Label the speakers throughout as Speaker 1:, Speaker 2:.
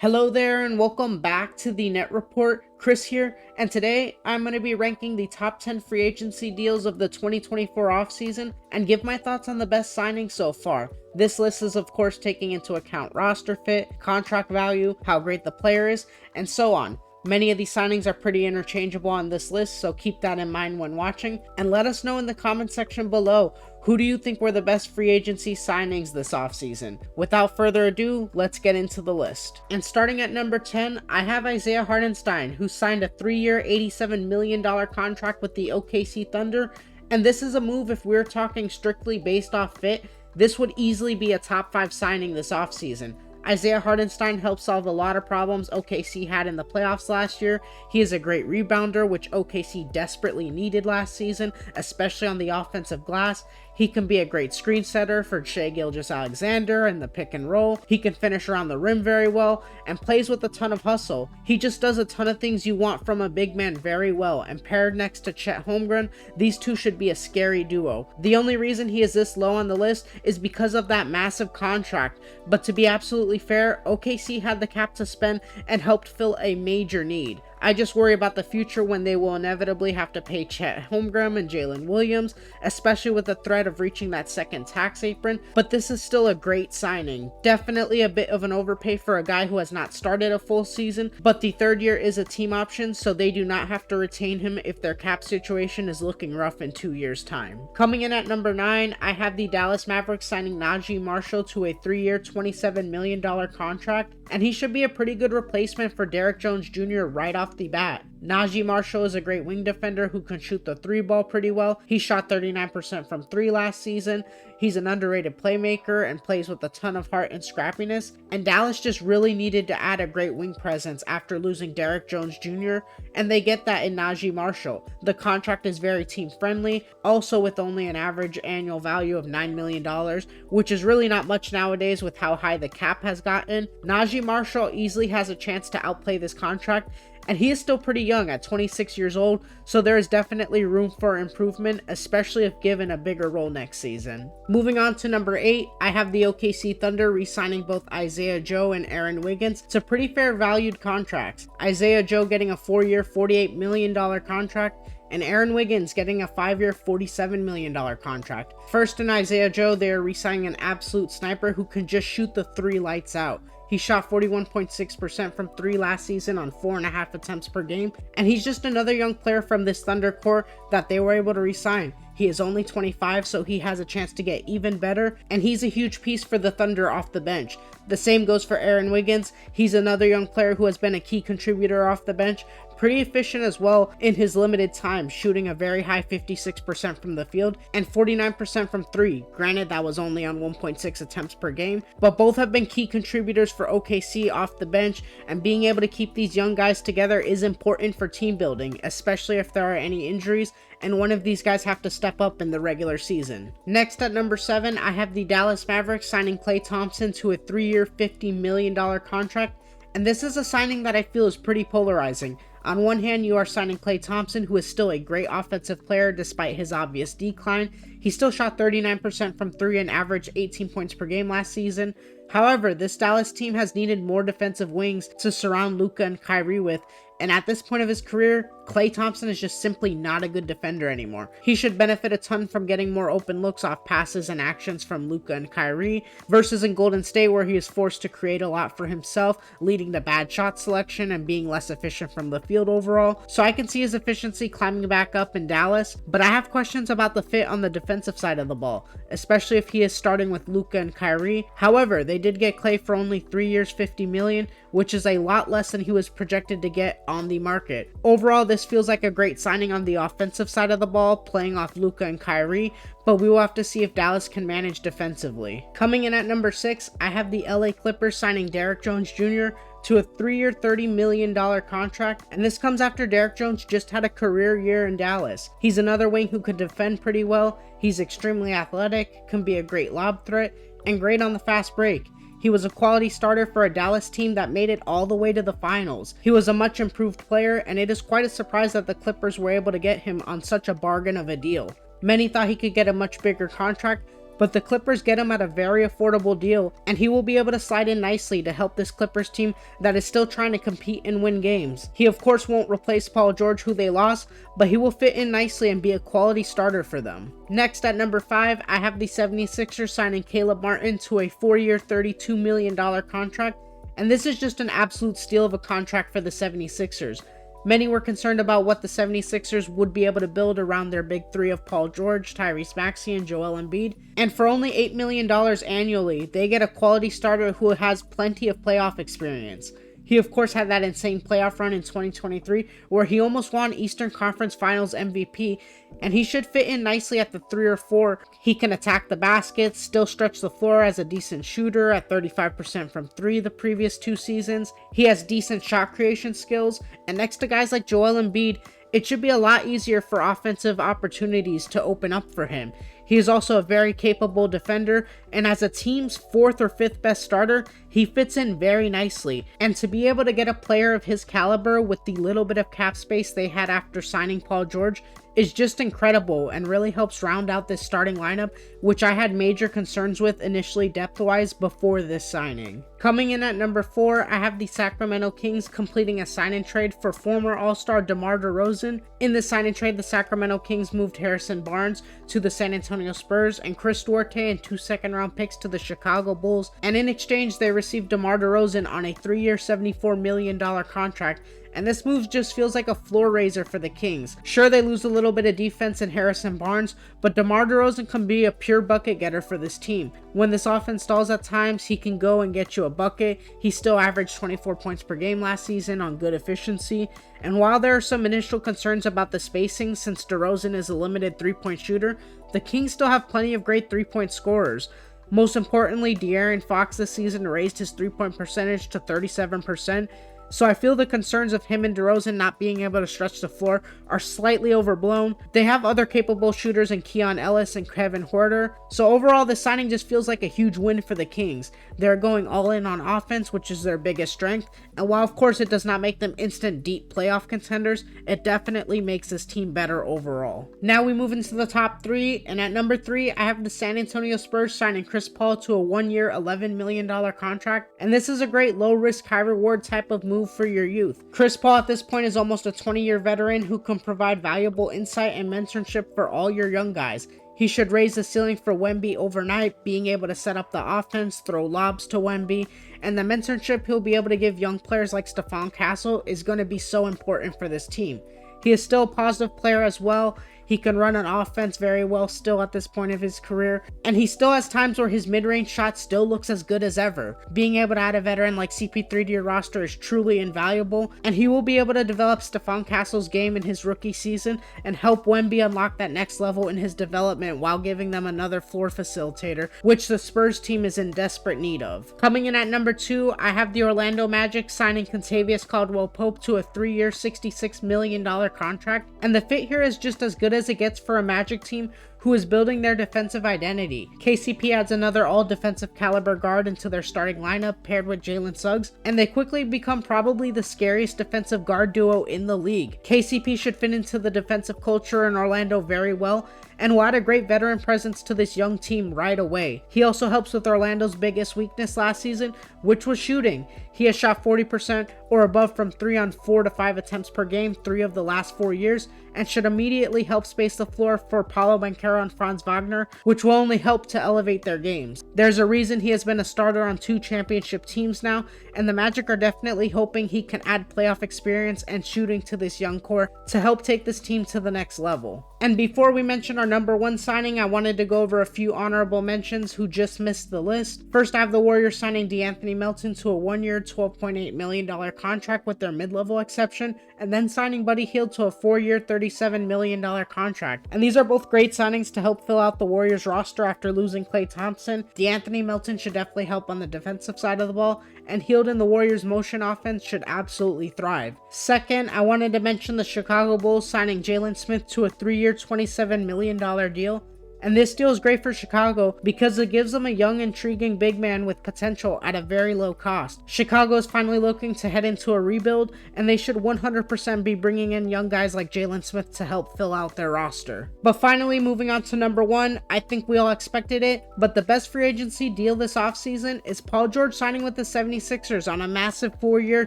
Speaker 1: Hello there and welcome back to the Net Report. Chris here, and today I'm going to be ranking the top 10 free agency deals of the 2024 offseason and give my thoughts on the best signings so far. This list is of course taking into account roster fit, contract value, how great the player is, and so on. Many of these signings are pretty interchangeable on this list, so keep that in mind when watching, and let us know in the comment section below, who do you think were the best free agency signings this offseason? Without further ado, let's get into the list. And starting at number 10, I have Isaiah Hardenstein, who signed a 3-year, $87 million contract with the OKC Thunder, and this is a move if we're talking strictly based off fit. This would easily be a top 5 signing this offseason. Isaiah Hardenstein helped solve a lot of problems OKC had in the playoffs last year. He is a great rebounder, which OKC desperately needed last season, especially on the offensive glass. He can be a great screen setter for Shai Gilgeous-Alexander in the pick and roll. He can finish around the rim very well and plays with a ton of hustle. He just does a ton of things you want from a big man very well, and paired next to Chet Holmgren, these two should be a scary duo. The only reason he is this low on the list is because of that massive contract, but to be absolutely fair, OKC had the cap to spend and helped fill a major need. I just worry about the future when they will inevitably have to pay Chet Holmgren and Jalen Williams, especially with the threat of reaching that second tax apron, but this is still a great signing. Definitely a bit of an overpay for a guy who has not started a full season, but the third year is a team option, so they do not have to retain him if their cap situation is looking rough in 2 years' time. Coming in at number 9, I have the Dallas Mavericks signing Naji Marshall to a 3-year, $27 million contract, and he should be a pretty good replacement for Derrick Jones Jr. right off the bat. Naji Marshall is a great wing defender who can shoot the 3 ball pretty well. He shot 39% from 3 last season. He's an underrated playmaker and plays with a ton of heart and scrappiness. And Dallas just really needed to add a great wing presence after losing Derrick Jones Jr. And they get that in Naji Marshall. The contract is very team friendly, also with only an average annual value of $9 million, which is really not much nowadays with how high the cap has gotten. Naji Marshall easily has a chance to outplay this contract, and he is still pretty young at 26 years old, so there is definitely room for improvement, especially if given a bigger role next season. Moving on to number 8, I have the OKC Thunder re-signing both Isaiah Joe and Aaron Wiggins to pretty fair valued contracts. Isaiah Joe getting a 4-year, $48 million contract, and Aaron Wiggins getting a 5-year, $47 million contract. First in Isaiah Joe, they are re-signing an absolute sniper who can just shoot the 3 lights out. He shot 41.6% from 3 last season on 4.5 attempts per game, and he's just another young player from this Thunder core that they were able to re-sign. He is only 25, so he has a chance to get even better, and he's a huge piece for the Thunder off the bench. The same goes for Aaron Wiggins. He's another young player who has been a key contributor off the bench, pretty efficient as well in his limited time, shooting a very high 56% from the field and 49% from 3. Granted, that was only on 1.6 attempts per game, but both have been key contributors for OKC off the bench, and being able to keep these young guys together is important for team building, especially if there are any injuries and one of these guys have to step up in the regular season. Next at number 7, I have the Dallas Mavericks signing Klay Thompson to a 3-year, $50 million contract, and this is a signing that I feel is pretty polarizing. On one hand, you are signing Klay Thompson, who is still a great offensive player despite his obvious decline. He still shot 39% from 3 and averaged 18 points per game last season. However, this Dallas team has needed more defensive wings to surround Luka and Kyrie with, and at this point of his career, Klay Thompson is just simply not a good defender anymore. He should benefit a ton from getting more open looks off passes and actions from Luka and Kyrie, versus in Golden State where he is forced to create a lot for himself, leading to bad shot selection and being less efficient from the field overall. So I can see his efficiency climbing back up in Dallas, but I have questions about the fit on the defensive side of the ball, especially if he is starting with Luka and Kyrie. However, they did get Klay for only 3 years, $50 million, which is a lot less than he was projected to get on the market. Overall, this feels like a great signing on the offensive side of the ball, playing off Luka and Kyrie, but we will have to see if Dallas can manage defensively. Coming in at number 6, I have the LA Clippers signing Derrick Jones Jr. to a 3-year, $30 million contract, and this comes after Derrick Jones just had a career year in Dallas. He's another wing who can defend pretty well, he's extremely athletic, can be a great lob threat, and great on the fast break. He was a quality starter for a Dallas team that made it all the way to the finals. He was a much improved player, and it is quite a surprise that the Clippers were able to get him on such a bargain of a deal. Many thought he could get a much bigger contract, but the Clippers get him at a very affordable deal, and he will be able to slide in nicely to help this Clippers team that is still trying to compete and win games. He of course won't replace Paul George, who they lost, but he will fit in nicely and be a quality starter for them. Next at number 5, I have the 76ers signing Caleb Martin to a 4-year $32 million contract, and this is just an absolute steal of a contract for the 76ers. Many were concerned about what the 76ers would be able to build around their big three of Paul George, Tyrese Maxey, and Joel Embiid, and for only $8 million annually, they get a quality starter who has plenty of playoff experience. He of course had that insane playoff run in 2023 where he almost won Eastern Conference Finals MVP, and he should fit in nicely at the 3 or 4. He can attack the basket, still stretch the floor as a decent shooter at 35% from 3 the previous 2 seasons. He has decent shot creation skills, and next to guys like Joel Embiid, it should be a lot easier for offensive opportunities to open up for him. He is also a very capable defender, and as a team's 4th or 5th best starter, he fits in very nicely. And to be able to get a player of his caliber with the little bit of cap space they had after signing Paul George is just incredible and really helps round out this starting lineup, which I had major concerns with initially depth-wise before this signing. Coming in at number 4, I have the Sacramento Kings completing a sign-and trade for former All-Star Demar Derozan. In this sign-and-trade, the Sacramento Kings moved Harrison Barnes to the San Antonio Spurs and Chris Duarte and 2 second-round picks to the Chicago Bulls, and in exchange they received Demar Derozan on a 3-year $74 million contract, and this move just feels like a floor raiser for the Kings. Sure, they lose a little bit of defense in Harrison Barnes, but DeMar DeRozan can be a pure bucket getter for this team. When this offense stalls at times, he can go and get you a bucket. He still averaged 24 points per game last season on good efficiency, and while there are some initial concerns about the spacing since DeRozan is a limited 3-point shooter, the Kings still have plenty of great 3-point scorers. Most importantly, De'Aaron Fox this season raised his 3-point percentage to 37%, so I feel the concerns of him and DeRozan not being able to stretch the floor are slightly overblown. They have other capable shooters in Keon Ellis and Kevin Huerter, so overall this signing just feels like a huge win for the Kings. They're going all in on offense, which is their biggest strength, and while of course it does not make them instant deep playoff contenders, it definitely makes this team better overall. Now we move into the top 3, and at number 3 I have the San Antonio Spurs signing Chris Paul to a 1-year $11 million contract, and this is a great low risk high reward type of move for your youth. Chris Paul at this point is almost a 20-year veteran who can provide valuable insight and mentorship for all your young guys. He should raise the ceiling for Wemby overnight, being able to set up the offense, throw lobs to Wemby, and the mentorship he'll be able to give young players like Stephon Castle is going to be so important for this team. He is still a positive player as well. He can run an offense very well still at this point of his career, and he still has times where his mid-range shot still looks as good as ever. Being able to add a veteran like CP3 to your roster is truly invaluable, and he will be able to develop Stephon Castle's game in his rookie season and help Wemby unlock that next level in his development while giving them another floor facilitator, which the Spurs team is in desperate need of. Coming in at number 2, I have the Orlando Magic signing Kentavious Caldwell-Pope to a 3-year $66 million contract, and the fit here is just as good as it gets for a Magic team who is building their defensive identity. KCP adds another all-defensive caliber guard into their starting lineup paired with Jalen Suggs, and they quickly become probably the scariest defensive guard duo in the league. KCP should fit into the defensive culture in Orlando very well, and will add a great veteran presence to this young team right away. He also helps with Orlando's biggest weakness last season, which was shooting. He has shot 40% or above from 3 on 4 to 5 attempts per game 3 of the last 4 years, and should immediately help space the floor for Paulo Banchero and Franz Wagner, which will only help to elevate their games. There's a reason he has been a starter on 2 championship teams now, and the Magic are definitely hoping he can add playoff experience and shooting to this young core to help take this team to the next level. And before we mention our number 1 signing, I wanted to go over a few honorable mentions who just missed the list. First, I have the Warriors signing DeAnthony Melton to a 1-year $12.8 million contract with their mid-level exception, and then signing Buddy Hield to a 4-year $37 million contract. And these are both great signings to help fill out the Warriors roster after losing Klay Thompson. DeAnthony Melton should definitely help on the defensive side of the ball, and Hield in the Warriors' motion offense should absolutely thrive. Second, I wanted to mention the Chicago Bulls signing Jalen Smith to a 3-year $27 million deal. And this deal is great for Chicago because it gives them a young, intriguing big man with potential at a very low cost. Chicago is finally looking to head into a rebuild, and they should 100% be bringing in young guys like Jalen Smith to help fill out their roster. But finally, moving on to number one, I think we all expected it, but the best free agency deal this offseason is Paul George signing with the 76ers on a massive 4-year,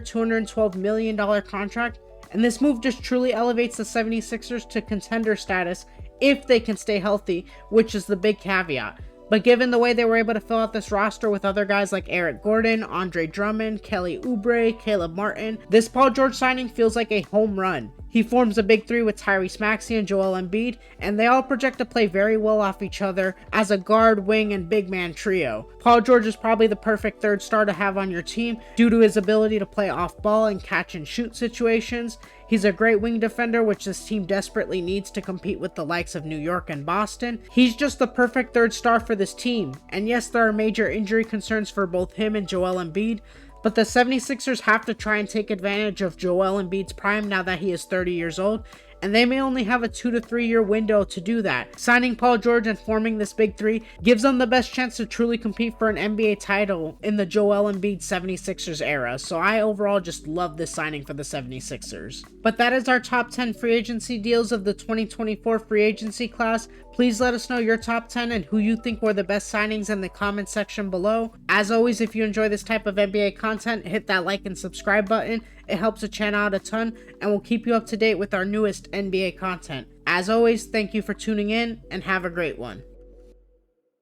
Speaker 1: $212 million contract. And this move just truly elevates the 76ers to contender status if they can stay healthy, which is the big caveat. But given the way they were able to fill out this roster with other guys like Eric Gordon, Andre Drummond, Kelly Oubre, Caleb Martin, this Paul George signing feels like a home run. He forms a big three with Tyrese Maxey and Joel Embiid, and they all project to play very well off each other as a guard, wing, and big man trio. Paul George is probably the perfect third star to have on your team due to his ability to play off ball and catch and shoot situations. He's a great wing defender, which this team desperately needs to compete with the likes of New York and Boston. He's just the perfect third star for this team. And yes, there are major injury concerns for both him and Joel Embiid, but the 76ers have to try and take advantage of Joel Embiid's prime now that he is 30 years old, and they may only have a 2 to 3 year window to do that. Signing Paul George and forming this big three gives them the best chance to truly compete for an NBA title in the Joel Embiid 76ers era, so I overall just love this signing for the 76ers. But that is our top 10 free agency deals of the 2024 free agency class. Please let us know your top 10 and who you think were the best signings in the comment section below. As always, if you enjoy this type of NBA content, hit that like and subscribe button. It helps the channel out a ton and will keep you up to date with our newest NBA content. As always, thank you for tuning in and have a great one.